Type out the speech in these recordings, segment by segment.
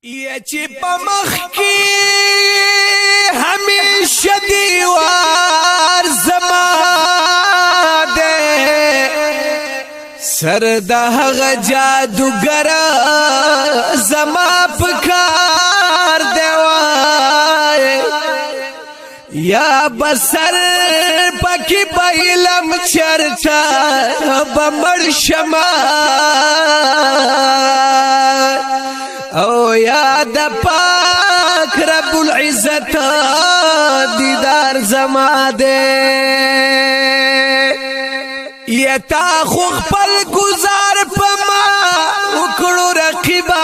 یا چې په مخ کې همیشه دیوار زما ده سر د هغه جادوګر زما په کار دی وای یا بسر پکې بایلم چرچا بمړ شما او یا د پاک رب العزت دیدار زما دے یا تا خو خپل گزار پما وکړو رقیبا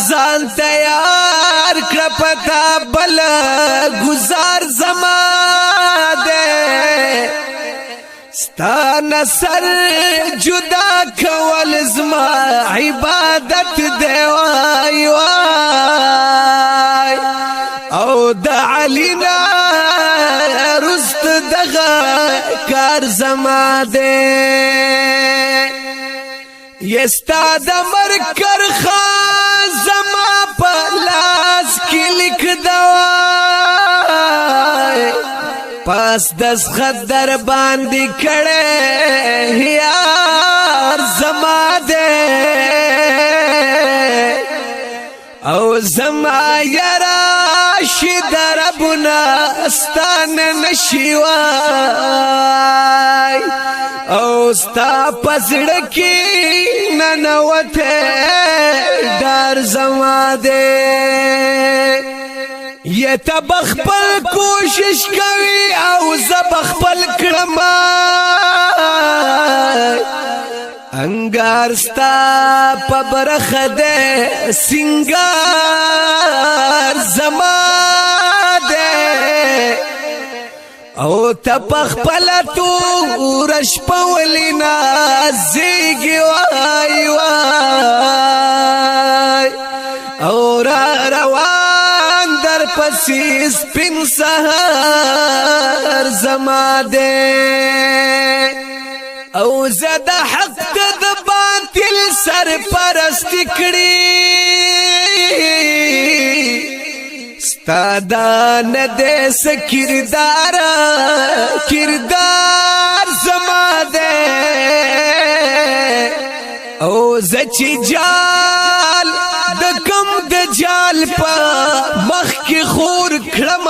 ځان تیار کړ پتا بل گزار زما دے ستا نصر جدا کول زما عبادت دی وای وای او د علینا رست دغه کار زما دی یستا د مرکر خان زما په لاس کې لیک دوای پاس دس خدر باندې کړه یار زما دے او زما یرا شد ربنا استان نشیوای او ستا پزړه کې ننوته دار زما دے یہ تبخپل کوشش کوي او زبخپل کړم انګار ستا پبرخه ده سنگار زما ده او تبخپل تو رش پولینا زیګي وای وای او را روان در پسی سپین سهار زما دے او زد حق د باطل سر پرست کړي ستا دان دې سکردار کردار زما دے او زچ جال د کم د جال په مخ کې خور کړم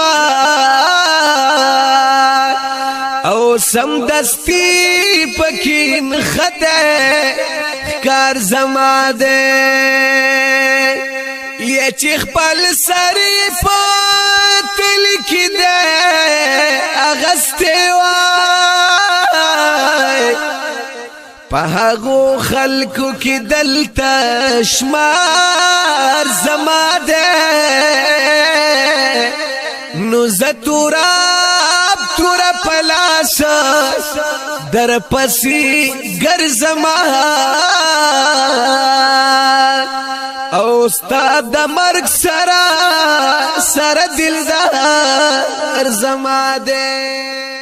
او سم دستی پکین خطه کار زما دے یہ چیخ پل سری پاتل کی دے اغسطے وای پهغو خلقو کی دلتا شمار زما دے نو زتوراب تورا پلاس در پسی گر زما او استاد د مرگ سرا سر دلدار زما دے